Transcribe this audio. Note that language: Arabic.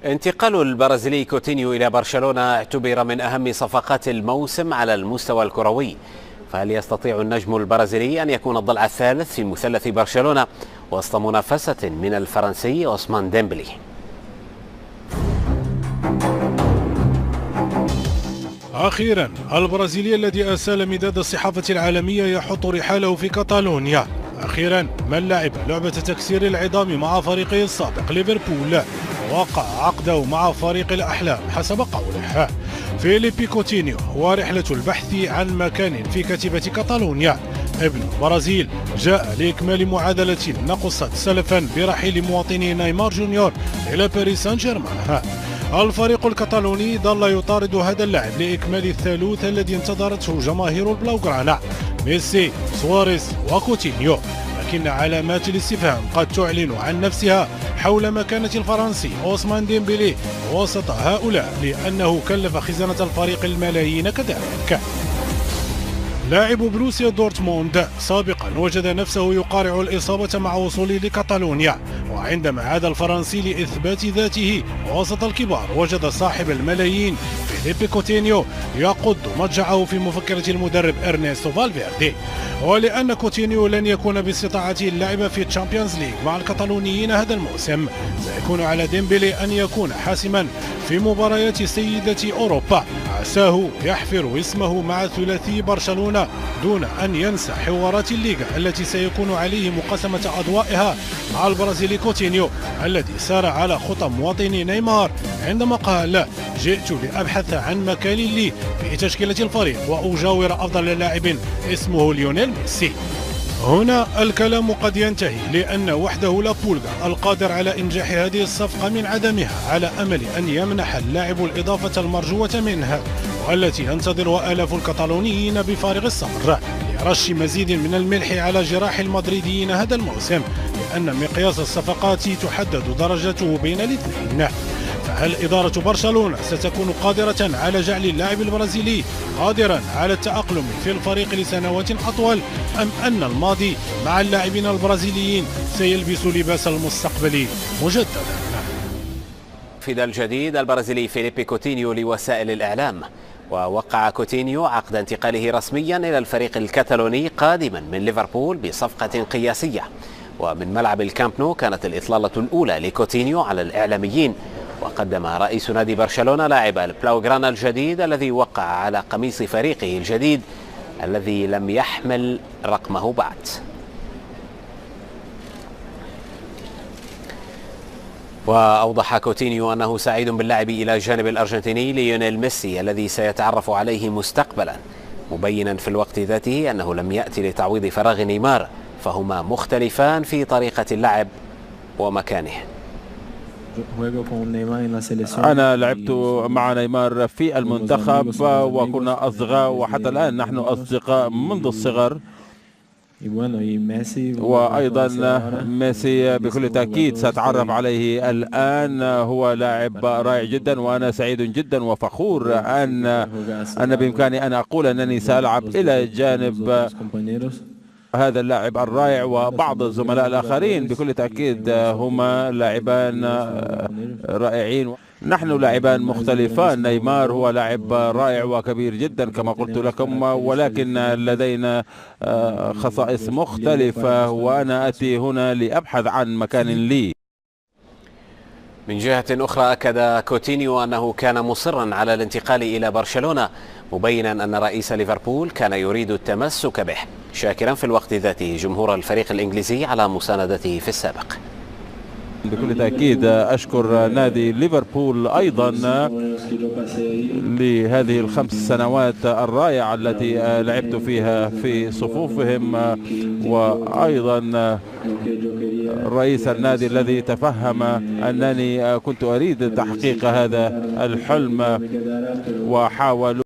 انتقال البرازيلي كوتينيو إلى برشلونة اعتبر من أهم صفقات الموسم على المستوى الكروي، فهل يستطيع النجم البرازيلي أن يكون الضلع الثالث في مثلث برشلونة وسط منافسة من الفرنسي عثمان ديمبلي؟ أخيرا البرازيلي الذي أسال مداد الصحافة العالمية يحط رحاله في كاتالونيا. أخيرا من لعب لعبة تكسير العظام مع فريقه السابق ليفربول ووقع عقده مع فريق الأحلام حسب قوله. فيليبي كوتينيو ورحلة البحث عن مكان في كتيبة كاتالونيا. ابن البرازيل جاء لإكمال معادلة نقصت سلفا برحيل مواطني نيمار جونيور إلى باريس سان جيرمان. الفريق الكتالوني ظل يطارد هذا اللاعب لإكمال الثالوث الذي انتظرته جماهير البلاوغرانا: ميسي، سواريز وكوتينيو. لكن علامات الاستفهام قد تعلن عن نفسها حول مكانة الفرنسي عثمان ديمبلي وسط هؤلاء، لأنه كلف خزانة الفريق الملايين كذلك. لاعب بروسيا دورتموند سابقا وجد نفسه يقارع الإصابة مع وصوله لكاتالونيا، وعندما عاد الفرنسي لإثبات ذاته وسط الكبار وجد صاحب الملايين فيليبي كوتينيو يقض مضجعه في مفكرة المدرب إرنستو فالفيردي. ولأن كوتينيو لن يكون باستطاعته اللعب في تشامبيونز ليج مع الكتالونيين هذا الموسم، سيكون على ديمبلي أن يكون حاسما في مباريات سيدة أوروبا. عساه يحفر اسمه مع ثلاثي برشلونة دون أن ينسى حوارات الليغا التي سيكون عليه مقاسمة أضوائها مع البرازيلي كوتينيو الذي سار على خطى مواطني نيمار عندما قال: جئت لأبحث عن مكان لي في تشكيلة الفريق وأجاور أفضل لاعب اسمه ليونيل ميسي. هنا الكلام قد ينتهي، لأن وحده لابولغا القادر على إنجاح هذه الصفقة من عدمها على أمل أن يمنح اللاعب الإضافة المرجوة منها والتي ينتظرها آلاف الكتالونيين بفارغ الصبر لرش مزيد من الملح على جراح المدريديين هذا الموسم، لأن مقياس الصفقات تحدد درجته بين الاثنين. فهل إدارة برشلونة ستكون قادرة على جعل اللاعب البرازيلي قادرا على التأقلم في الفريق لسنوات أطول، أم أن الماضي مع اللاعبين البرازيليين سيلبس لباس المستقبل مجددا؟ في الجديد البرازيلي فيليبي كوتينيو لوسائل الإعلام، ووقع كوتينيو عقد انتقاله رسميا إلى الفريق الكتالوني قادما من ليفربول بصفقة قياسية. ومن ملعب الكامب نو كانت الإطلالة الأولى لكوتينيو على الإعلاميين، وقدم رئيس نادي برشلونة لاعب البلاوغرانا الجديد الذي وقع على قميص فريقه الجديد الذي لم يحمل رقمه بعد. وأوضح كوتينيو أنه سعيد باللعب إلى جانب الأرجنتيني ليونيل ميسي الذي سيتعرف عليه مستقبلا، مبينا في الوقت ذاته أنه لم يأتي لتعويض فراغ نيمار، فهما مختلفان في طريقة اللعب ومكانه. أنا لعبت مع نيمار في المنتخب وكنا أصدقاء، وحتى الآن نحن أصدقاء منذ الصغر. وأيضا ميسي بكل تأكيد سأتعرف عليه الآن، هو لاعب رائع جدا، وأنا سعيد جدا وفخور أن بإمكاني أن أقول أنني سألعب إلى جانب هذا اللاعب الرائع وبعض الزملاء الآخرين. بكل تأكيد هما لاعبان رائعين. نحن لاعبان مختلفان. نيمار هو لاعب رائع وكبير جدا كما قلت لكم، ولكن لدينا خصائص مختلفة، وأنا أتي هنا لأبحث عن مكان لي. من جهة أخرى أكد كوتينيو أنه كان مصرا على الانتقال إلى برشلونة، مبينا أن رئيس ليفربول كان يريد التمسك به، شاكرا في الوقت ذاته جمهور الفريق الإنجليزي على مساندته في السابق. بكل تأكيد أشكر نادي ليفربول أيضا لهذه ال5 سنوات الرائعة التي لعبت فيها في صفوفهم، وأيضا رئيس النادي الذي تفهم أنني كنت أريد تحقيق هذا الحلم وحاولوا